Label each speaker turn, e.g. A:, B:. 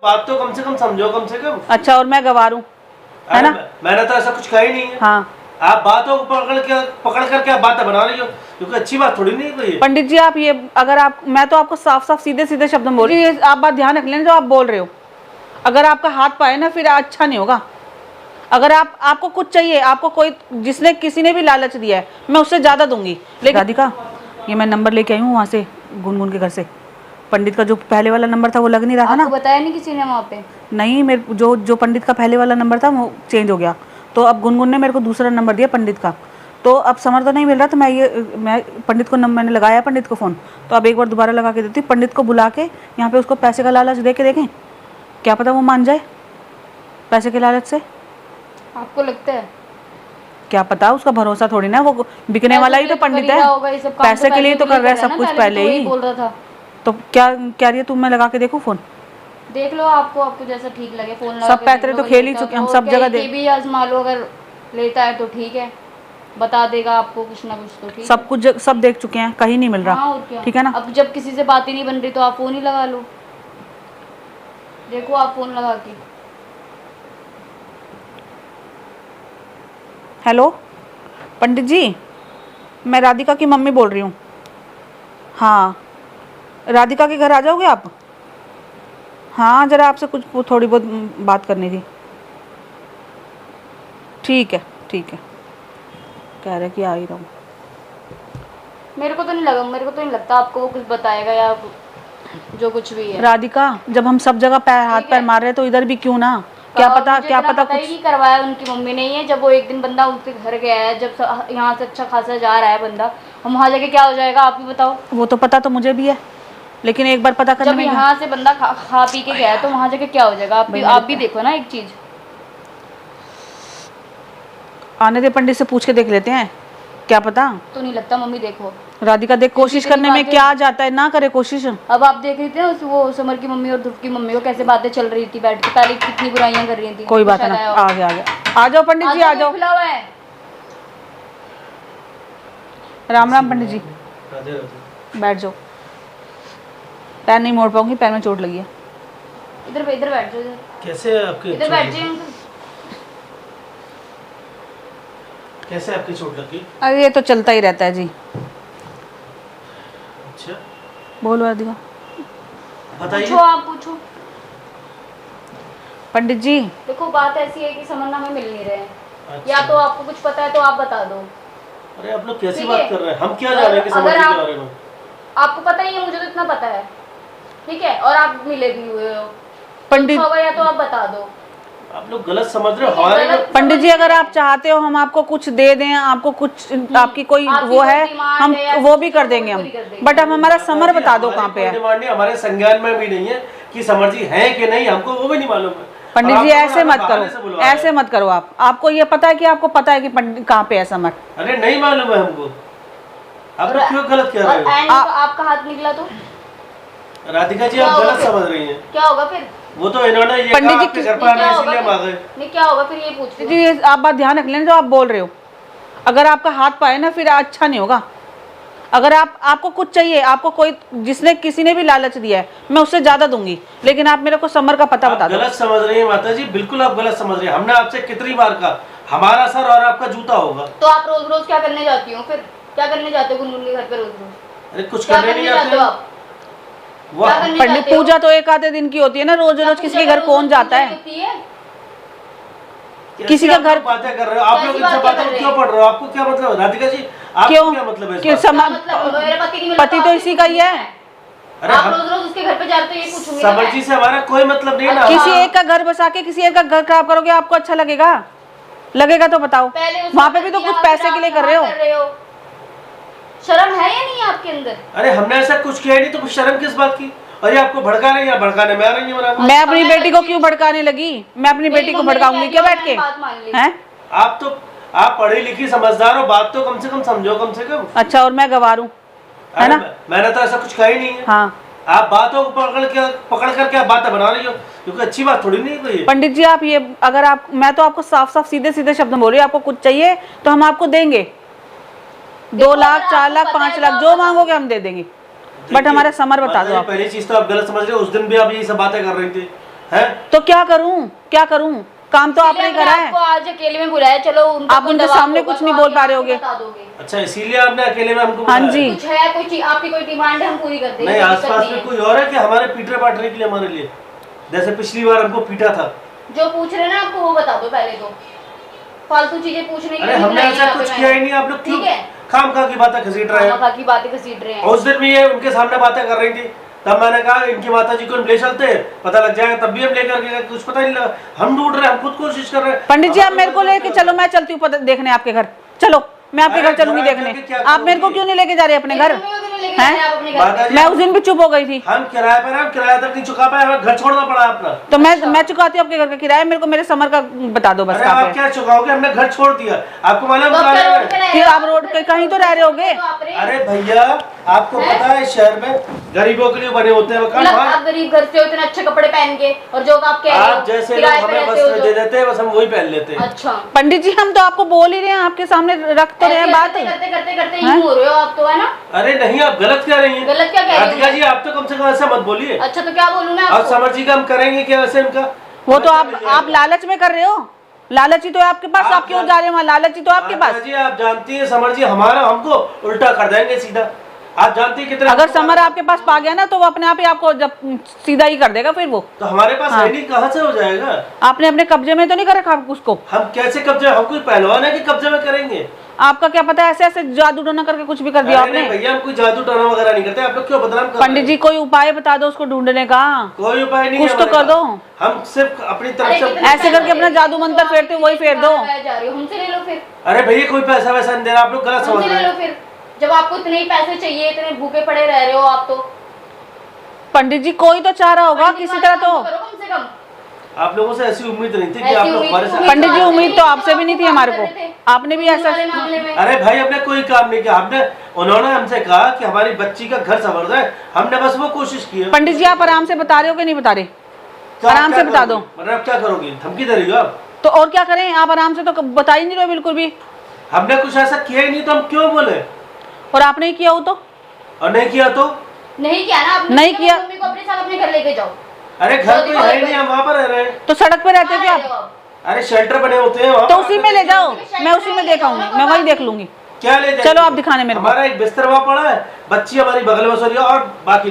A: बात तो कम से कम समझो, कम से कम।
B: अच्छा, और मैं गवार हूँ, है ना?
A: मैंने तो ऐसा कुछ कहा ही नहीं है।
B: हाँ,
A: आप बातों को पकड़ करके आप बातें बना रही हो, क्योंकि अच्छी बात थोड़ी नहीं है कोई।
B: पंडित जी आप ये, अगर आप, मैं तो आपको साफ साफ सीधे सीधे शब्द में बोल रही हूँ, आप बात ध्यान रख लेना जो आप बोल रहे हो। अगर आपका हाथ पाए ना फिर अच्छा नहीं होगा। अगर आपको कुछ चाहिए, आपको कोई, जिसने किसी ने भी लालच दिया है, मैं उससे ज़्यादा दूंगी। लेकिन राधिका, ये मैं नंबर लेके आई हूँ वहाँ से, गुनगुन के घर से। पंडित का जो पहले वाला नंबर था वो लग नहीं रहा था ना।
C: आपको बताया नहीं किसी ने वहाँ पे?
B: नहीं, मेरे जो पंडित का पहले वाला नंबर था वो चेंज हो गया, तो अब गुनगुन ने मेरे को दूसरा नंबर दिया पंडित का। तो अब समझ तो नहीं मिल रहा, तो मैं पंडित को मैंने लगाया पंडित को फ़ोन, तो अब एक बार दोबारा लगा के देती हूँ। पंडित को बुला के यहाँ पे उसको पैसे का लालच दे के देखें, क्या पता वो मान जाए पैसे के लालच से।
C: आपको लगता है?
B: क्या पता, उसका भरोसा थोड़ी ना, वो बिकने वाला ही तो पंडित है, पैसे के लिए तो कर रहा है सब कुछ पहले ही।
C: बोल रहा था
B: तो क्या रही है, तुम, मैं लगा के देखूँ फ़ोन?
C: देख लो, आपको जैसा ठीक लगे फोन लगा
B: सब पैतरे तो खेल ही चुके हम, सब जगह दे
C: भी आजमा लो, अगर लेता है तो ठीक है, बता देगा आपको कुछ ना कुछ तो ठीक
B: सब कुछ सब देख चुके हैं, कहीं नहीं मिल रहा।
C: हाँ, और क्या?
B: ठीक है ना?
C: अब जब किसी से बात ही नहीं बन रही तो आप फोन ही लगा लो, देखो आप फोन लगा के।
B: हेलो पंडित जी, मैं राधिका की मम्मी बोल रही हूँ। हाँ, राधिका के घर आ जाओगे आप? हाँ, ज़रा आपसे कुछ थोड़ी बहुत बात करनी थी। ठीक है, ठीक है, कह रहे कि आ ही रहा हूँ।
C: मेरे को तो नहीं लगता आपको वो कुछ बताएगा या जो कुछ भी है।
B: राधिका, जब हम सब जगह हाथ पैर मार रहे हैं तो इधर भी क्यों ना, क्या पता कुछ
C: ही करवाया उनकी मम्मी ने ही। जब वो एक दिन बंदा उनके घर गया है, जब यहाँ से अच्छा खासा जा रहा है बंदा, हम वहाँ जाके क्या हो जाएगा आप ही बताओ।
B: वो तो पता तो मुझे भी है, लेकिन एक बार पता करने में,
C: जब यहाँ से बंदा खा पी के गया है तो वहाँ जाके क्या हो जाएगा, आप भी देखो ना एक चीज।
B: आने दे, पंडित से पूछ के देख लेते हैं, क्या पता।
C: तो नहीं लगता मम्मी, देखो
B: राधिका देख, कोशिश करने में क्या जाता है, ना करे कोशिश।
C: अब आप देख रही थी ना वो समर की मम्मी और ध्रुव की मम्मी को कैसे बातें चल रही थी बैठ के, पहले कितनी बुराइयां कर रही थी।
B: कोई बात ना, आ गया आ जाओ पंडित जी, आ जाओ। राम राम पंडित जी, बैठ जाओ। पैर नहीं मोड़ पाऊंगी, पैर में चोट लगी है।
C: इधर बैठ जाओ।
A: कैसे आपके
C: इधर बैठ जाइए।
A: कैसे आपकी चोट लगी?
B: अरे ये तो चलता ही रहता है जी।
A: अच्छा,
B: बोलो राधिका,
A: बताइए।
C: पूछो, आप पूछो।
B: पंडित जी
C: देखो, बात ऐसी है कि समझना में मिल नहीं रहे हैं।
A: अच्छा।
C: या तो आपको कुछ पता है तो आप बता दो।
A: अरे आप लोग कैसी बात कर रहे हैं, हम क्या जाने कि समझ के बारे में?
C: आपको पता ही है, मुझे तो इतना पता है, ठीक है, और आप मिले भी हुए हो
B: पंडित।
C: या तो आप बता दो।
A: आप लोग गलत समझ रहे हो हमारे।
B: पंडित जी, अगर आप चाहते हो हम आपको कुछ दे दें, आपको कुछ, आपकी कोई वो है, हम वो भी कर देंगे हम, बट अब हमारा समर बता दो कहाँ पे है।
A: डिमांड नहीं, हमारे संज्ञान में भी नहीं है कि समर जी है कि नहीं, हमको वो भी नहीं मालूम है।
B: पंडित जी ऐसे मत करो, ऐसे मत करो। आपको ये पता है कि आपको पता है कि पंडित कहाँ पे है समर?
A: अरे नहीं मालूम है हमको, आप लोग क्यों गलत कह रहे हो?
C: आपका हाथ निकला तो
A: राधिका जी आप गलत समझ रही हैं।
C: क्या होगा फिर?
A: वो तो इन्होंने ये
B: पंडित जी
A: आपके घर पर आने इसलिए हम आ गए।
C: नहीं, क्या होगा फिर ये पूछ रही
B: जी, आप बात ध्यान रख लेना जो आप बोल रहे हो। अगर आपका हाथ पाए ना फिर अच्छा नहीं होगा। अगर आपको कुछ चाहिए, आपको कोई, जिसने किसी ने भी लालच दिया है, मैं उससे ज्यादा दूंगी, लेकिन आप मेरे को समर का पता बता दो।
A: गलत समझ रही है माता जी, बिल्कुल आप गलत समझ रही है। हमने आपसे कितनी बार कहा हमारा सर और आपका जूता होगा।
C: तो आप रोज रोज क्या करने जाती हो फिर? क्या करने जाते हो गुनगुन के घर पे रोज रोज?
A: अरे कुछ करने नहीं जाते हो आप।
B: पंडित, पूजा तो एक आधे दिन की होती है ना, रोज रोज किसी के घर कौन जाता है? किसी का घर
A: बातें कर रहे हो आप लोग, इनसे बातें क्यों पढ़ रहे हो? आपको क्या मतलब राधिका जी, आपको क्या मतलब है?
B: क्यों, पति तो इसी का ही है।
A: अरे
C: आप रोज रोज उसके घर पे जाते हो, ये पूछूंगी
A: समर जी से हमारा कोई मतलब नहीं ना।
B: किसी एक का घर बसा के किसी एक का घर खराब करोगे, आपको अच्छा लगेगा? लगेगा तो बताओ। वहाँ पे भी तो कुछ पैसे के लिए कर रहे हो।
C: शर्म है या नहीं आपके अंदर?
A: अरे हमने ऐसा कुछ किया नहीं, तो शर्म किस बात की? और ये आपको भड़का रही है, भड़काने में आ रही है।
B: मैं अपनी बेटी को क्यों भड़काने लगी? मैं अपनी बेटी को भड़काऊंगी क्या बैठ के? हैं?
A: आप पढ़ी लिखी समझदार हो, बात तो कम से कम समझो, कम से कम।
B: अच्छा, और मैं गवार हूँ, है ना?
A: मैंने तो ऐसा कुछ कहा ही नहीं है।
B: हाँ,
A: आप बातों को पकड़ करके आप बातें बना रही हो, क्योंकि अच्छी बात थोड़ी नहीं कोई।
B: पंडित जी आप ये, अगर आप, मैं तो आपको साफ साफ सीधे सीधे शब्द में बोल रही हूँ, आपको कुछ चाहिए तो हम आपको देंगे। 2 लाख, 4 लाख, 5 लाख जो मांगोगे हम दे देंगे, बट हमारा समर बता दो आप।
A: पहली चीज तो आप गलत समझ रहे हो, उस दिन भी आप यही सब बातें कर रही थी, है?
B: तो क्या करूं, क्या करूं? काम तो आपने
C: इसलिए
B: करा
C: मैंने
B: है।
C: आपको आज अकेले में बुलाया, चलो उनका
B: आप
C: कोई
B: उनके
C: दबाव
B: सामने
C: होगा
B: कुछ
C: तो
B: नहीं
C: आप
B: बोल पा रहे
C: यहाँ पे
B: होगे।
C: बता दोगे।
A: अच्छा, इसीलिए आपने अकेले में हमको
B: हाँ
A: बुलाया
B: जी।
A: है?
C: कुछ है, कोई चीज आपकी कोई डिमांड है, हम पूरी कर देंगे,
A: नहीं,
C: कोई दिक्कत
A: आसपास
C: नहीं
A: में
C: है।
A: कोई और है कि हमारे पीटने पाटने के लिए, हमारे लिए? जैसे पिछली बार हमको पीटा था।
C: जो पूछ रहे हैं ना आपको वो बता दो पहले तो, फालतू चीजें पूछने के
A: अरे
C: लिए
A: हमने
C: बुलाए
A: ऐसा
C: यहाँ
A: कुछ
C: पे
A: किया ही
C: मैंने।
A: नहीं, आप लोग क्यों
C: ठीक है,
A: खाम खा की बातें घसीट रहे हैं?
C: बाकी बातें घसीट रहे हैं।
A: और उस दिन भी ये उनके सामने बातें कर रही थी, तब मैंने कहा इनकी माता जी को हम ले चलते हैं, पता लग जाएगा, तब भी हम लेकर के गए, कुछ पता नहीं लगा। हम ढूंढ रहे हैं, हम खुद कोशिश कर रहे हैं।
B: पंडित जी
A: अब
B: आप मेरे को लेके चलो, मैं चलती हूँ देखने आपके घर। चलो मैं आपके
A: अरे
B: घर चलूंगी
A: घर
B: देखने।
A: जाके क्या
B: आप मेरे को
A: करोगी?
B: क्यों नहीं लेके जा रहे अपने घर?
C: मम्मी को क्यों नहीं लेके जा रहे हैं आप अपने घर
A: माता
C: पे?
A: जी,
B: मैं उस दिन भी चुप हो गई थी।
A: हम किराए पर हैं, हम किराया तक नहीं चुका पाए, हमें घर छोड़ना पड़ा अपना।
B: तो मैं चुकाती हूँ आपके घर का किराया, मेरे को मेरे समर का बता दो बस।
A: अरे
B: कहाँ
A: आप
B: पे?
A: क्या चुकाओगे? हमने घर छोड़ दिया, आपको मालूम
C: तो
A: है?
C: आप क्या रोड पे रह रहे
B: फिर
C: हो?
B: आप रोड पे कहीं तो रह रहे होगे।
C: तो आप रहे।
A: अरे भैया, आपको
C: हैं?
A: पता है शहर में गरीबों के लिए बने होते हैं मकान।
C: मतलब
A: वहाँ
C: आप गरीब घर से हो, इतने अच्छे कपड़े पहन के, और जो आप कह रहे हो
A: आप जैसे लोग
C: किराए पे
A: हमें
C: रहते हो
A: वस्त्र
C: जो।
A: दे देते हैं, बस हम वही पहन लेते हैं।
C: अच्छा,
B: पंडित जी हम तो आपको बोल ही रहे हैं, आपके सामने रख तो रहे हैं बात।
C: करते करते करते करते
B: हैं?
C: यूं हो रहे हो आप तो, है ना?
A: अरे नहीं, आप गलत कह रही हैं।
C: गलत क्या कह रही हूँ
A: राधिका
C: मैं?
A: जी, आप तो कम से कम ऐसा मत बोलिए।
C: अच्छा तो क्या बोलूं मैं
A: और
C: आपको?
A: समर जी का हम करेंगे क्या वैसे इनका?
B: वो तो आप लालच में कर रहे हो। लालची तो है आपके पास,
A: आप
B: आप क्यों जा रहे हो वहाँ? लालची तो आपके
A: राधिका
B: पास।
A: जी, आप जानती हैं समर जी हमारा हमको उल्टा कर देंगे सीधा। आप जानती हैं कितने
B: अगर
A: हमको-
B: समर आपके पास पा गया ना तो वो अपने आप ही आपको जब सीधा ही कर देगा फिर वो।
A: तो हमारे पास
B: हाँ।
A: है नहीं, कहाँ से हो जाएगा?
B: आपने अपने कब्जे में तो नहीं कर रखा उसको?
A: हम कैसे कब्जे, हम कोई पहलवान है कि कब्जे में करेंगे?
B: आपका क्या पता, ऐसे ऐसे जादू टोना करके कुछ भी कर दिया
A: अरे नहीं
B: आपने।
A: भैया, हम कोई जादू टोना वगैरह नहीं करते, आप लोग क्यों बदनाम कर रहे
B: पंडित
A: हैं?
B: जी कोई उपाय बता दो उसको ढूंढने का।
A: कोई उपाय नहीं
B: कुछ
A: है
B: तो
A: हमारे
B: कर दो।
A: पास। हम सिर्फ अपनी
C: अरे
A: तरफ से
C: कितने
B: ऐसे करके
C: पैसे
B: अपना
C: दे
B: जादू
C: रहे हो?
B: मंत्र
C: तो
B: फेरते हो, वही
C: आप
B: फेर दो।
C: जा रही हो, हमसे ले लो फिर।
A: अरे भैया, कोई पैसा वैसा नहीं दे रहा, आप लोग गलत समझ
C: हमसे
A: रहे
C: ले लो
A: हैं।
C: फिर, जब आपको इतने ही पैसे चाहिए, इतने भूखे पड़े रह रहे हो आप तो।
B: पंडित जी कोई तो चाह रहा होगा
C: पंडित
B: किसी
C: वाले
B: तरह
C: काम
B: तो।
C: करो कम से कम।
A: आप लोगों से ऐसी उम्मीद नहीं थी कि
C: ऐसी
A: आप लोग
C: उम्मीद
A: हमारे
C: तो
A: साथ।
B: पंडित जी
C: आपसे
B: उम्मीद तो
C: नहीं
B: आपसे भी नहीं थी
C: काम
B: हमारे
C: कर
B: को।
C: रहे थे।
B: आपने भी ऐसा।
C: वाले मामले में।
A: अरे भाई, हमने कोई काम नहीं किया, हमने उन्होंने हमसे कहा कि हमारी बच्ची का घर संवर जाए, हमने बस वो कोशिश की है।
B: पंडित जी आप आराम से बता रहे हो कि नहीं बता रहे?
A: तो आप
B: आराम
A: क्या
B: से बता
A: करोगी?
B: दो।
A: मतलब आप क्या करोगी? धमकी दे रही हो आप?
B: तो और क्या करें, आप आराम से तो बता ही नहीं रहे हो बिल्कुल भी।
A: हमने कुछ ऐसा किया ही नहीं, तो हम क्यों बोले?
B: और आपने ही किया हो तो?
A: और नहीं किया तो?
C: नहीं किया ना आपने?
B: नहीं किया।
C: मम्मी को अपने साथ अपने घर लेके जाओ।
A: अरे घर कोई है ही नहीं, हम वहाँ पर रह रहे हैं।
B: तो सड़क पे रहते हो क्या
C: कहाँ रह रहे हो
B: आप?
C: आप?
A: अरे शेल्टर बने होते हैं वहाँ
B: तो
A: पर।
B: उसी में ले जाओ, मैं उसी में देख आऊंगी, मैं वही देख लूंगी।
A: क्या ले जाएंगे?
B: चलो आप दिखाने मेरे को।
A: हमारा एक बिस्तर वहाँ पड़ा है, बच्ची हमारी बगल में सो रही है और बाकी लोग